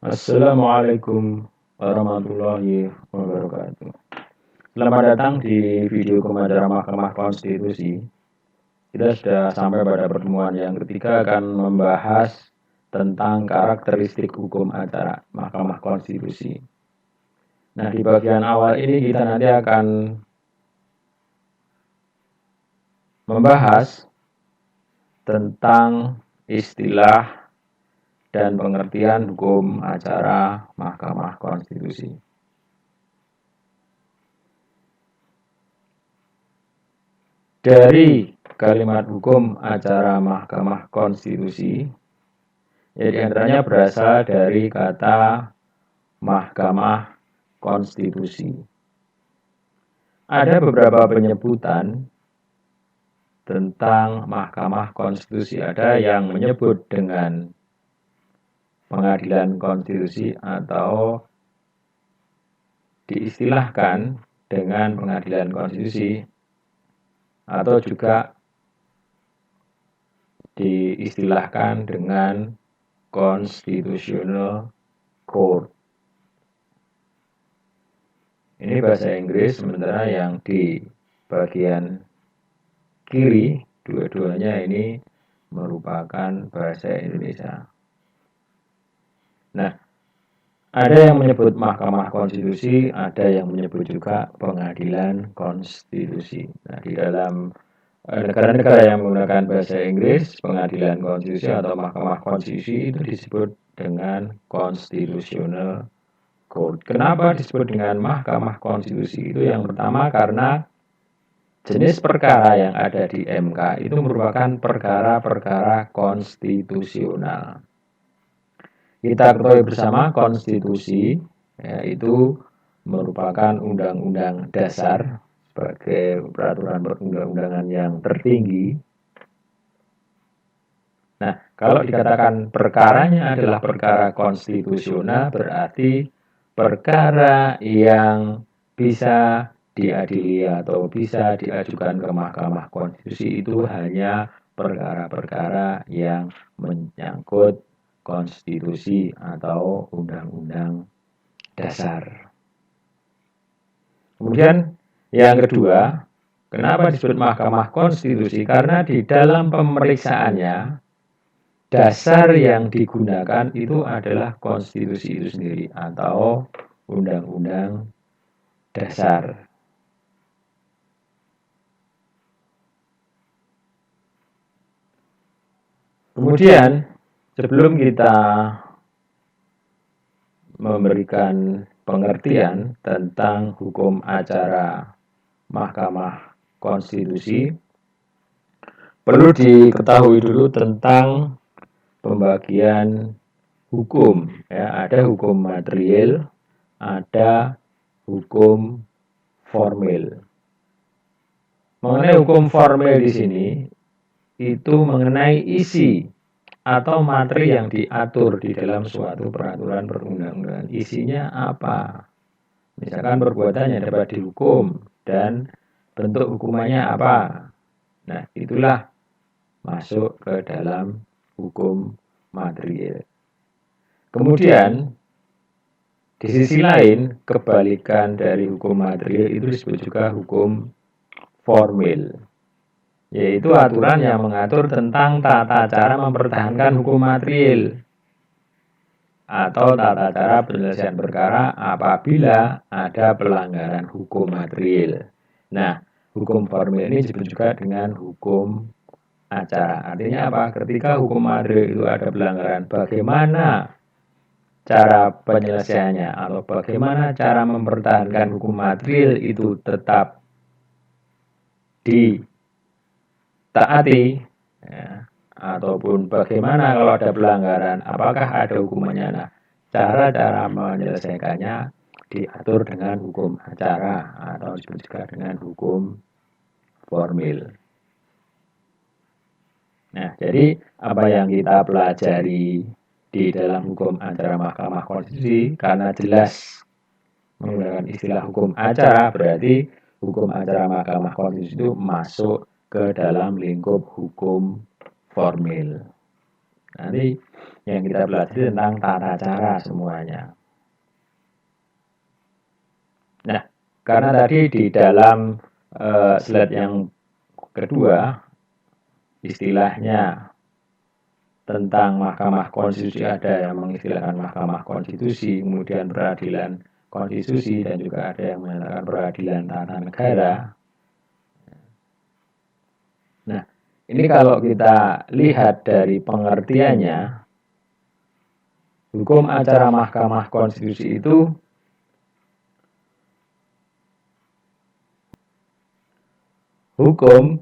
Assalamualaikum warahmatullahi wabarakatuh. Selamat datang di video pembelajaran Mahkamah Konstitusi. Kita sudah sampai pada pertemuan yang ketiga akan membahas tentang karakteristik hukum acara Mahkamah Konstitusi. Nah, di bagian awal ini kita nanti akan membahas tentang istilah dan pengertian hukum acara Mahkamah Konstitusi. Dari kalimat hukum acara Mahkamah Konstitusi, ya diantaranya berasal dari kata Mahkamah Konstitusi. Ada beberapa penyebutan tentang Mahkamah Konstitusi. Ada yang menyebut dengan Pengadilan Konstitusi atau diistilahkan dengan Pengadilan Konstitusi, atau juga diistilahkan dengan Constitutional Court. Ini bahasa Inggris, sementara yang di bagian kiri dua-duanya ini merupakan bahasa Indonesia. Nah, ada yang menyebut Mahkamah Konstitusi, ada yang menyebut juga Pengadilan Konstitusi. Nah, di dalam negara-negara yang menggunakan bahasa Inggris, Pengadilan Konstitusi atau Mahkamah Konstitusi itu disebut dengan Constitutional Court. Kenapa disebut dengan Mahkamah Konstitusi? Itu yang pertama karena jenis perkara yang ada di MK itu merupakan perkara-perkara konstitusional. Kita ketahui bersama konstitusi yaitu merupakan undang-undang dasar sebagai peraturan perundang-undangan yang tertinggi. Nah, kalau dikatakan perkaranya adalah perkara konstitusional, berarti perkara yang bisa diadili atau bisa diajukan ke Mahkamah Konstitusi itu hanya perkara-perkara yang menyangkut konstitusi atau undang-undang dasar. Kemudian yang kedua, kenapa disebut Mahkamah Konstitusi? Karena di dalam pemeriksaannya, dasar yang digunakan itu adalah konstitusi itu sendiri atau undang-undang dasar. Kemudian, sebelum kita memberikan pengertian tentang hukum acara Mahkamah Konstitusi, perlu diketahui dulu tentang pembagian hukum. Ya, ada hukum material, ada hukum formil. Mengenai hukum formil di sini, itu mengenai isi atau materi yang diatur di dalam suatu peraturan perundang-undangan. Isinya apa? Misalkan perbuatannya dapat dihukum dan bentuk hukumannya apa. Nah, itulah masuk ke dalam hukum material. Kemudian, di sisi lain, kebalikan dari hukum material itu disebut juga hukum formil, yaitu aturan yang mengatur tentang tata cara mempertahankan hukum material atau tata cara penyelesaian perkara apabila ada pelanggaran hukum material. Nah, hukum formil ini disebut juga dengan hukum acara. Artinya apa? Ketika hukum material itu ada pelanggaran, bagaimana cara penyelesaiannya atau bagaimana cara mempertahankan hukum material itu tetap ditaati, ya, ataupun bagaimana kalau ada pelanggaran, apakah ada hukumannya. Nah, cara-cara menyelesaikannya diatur dengan hukum acara atau disebut juga dengan hukum formil. Nah, jadi apa yang kita pelajari di dalam hukum acara Mahkamah Konstitusi, karena jelas menggunakan istilah hukum acara, berarti hukum acara Mahkamah Konstitusi itu masuk ke dalam lingkup hukum formil. Nanti yang kita pelajari tentang tata cara semuanya. Nah, karena tadi di dalam slide yang kedua, istilahnya tentang Mahkamah Konstitusi ada yang mengistilahkan Mahkamah Konstitusi, kemudian peradilan konstitusi, dan juga ada yang menyatakan peradilan tata negara. Nah, ini kalau kita lihat dari pengertiannya, hukum acara Mahkamah Konstitusi itu hukum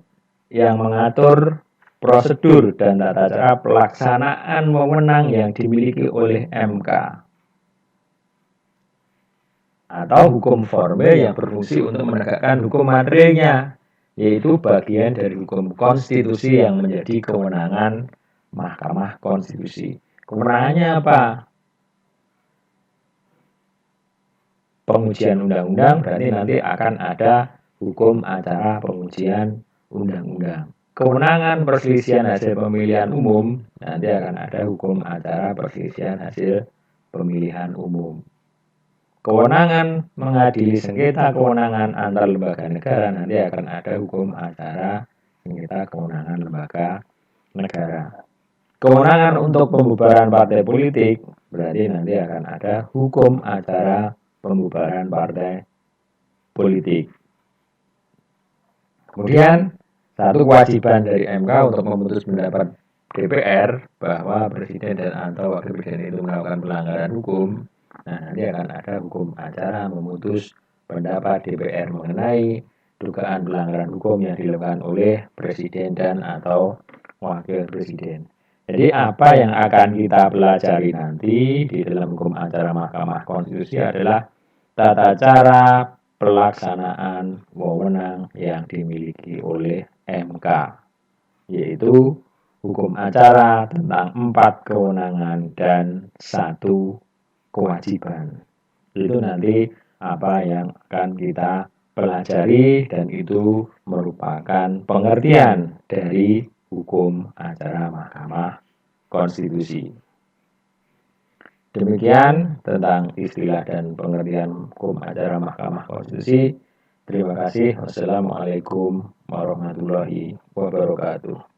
yang mengatur prosedur dan tata cara pelaksanaan wewenang yang dimiliki oleh MK, atau hukum formil yang berfungsi untuk menegakkan hukum materialnya, yaitu bagian dari hukum konstitusi yang menjadi kewenangan Mahkamah Konstitusi. Kewenangannya apa? Pengujian undang-undang, berarti nanti akan ada hukum acara pengujian undang-undang. Kewenangan perselisihan hasil pemilihan umum, nanti akan ada hukum acara perselisihan hasil pemilihan umum. Kewenangan mengadili sengketa kewenangan antar lembaga negara, nanti akan ada hukum acara sengketa kewenangan lembaga negara. Kewenangan untuk pembubaran partai politik, berarti nanti akan ada hukum acara pembubaran partai politik. Kemudian, satu kewajiban dari MK untuk memutus pendapat DPR bahwa presiden dan atau wakil presiden itu melakukan pelanggaran hukum. Nah, nanti akan ada hukum acara memutus pendapat DPR mengenai dugaan pelanggaran hukum yang dilakukan oleh presiden dan atau wakil presiden. Jadi apa yang akan kita pelajari nanti di dalam hukum acara Mahkamah Konstitusi adalah tata cara pelaksanaan wewenang yang dimiliki oleh MK, yaitu hukum acara tentang 4 kewenangan dan 1 kewajiban. Itu nanti apa yang akan kita pelajari, dan itu merupakan pengertian dari hukum acara Mahkamah Konstitusi. Demikian tentang istilah dan pengertian hukum acara Mahkamah Konstitusi. Terima kasih. Wassalamualaikum warahmatullahi wabarakatuh.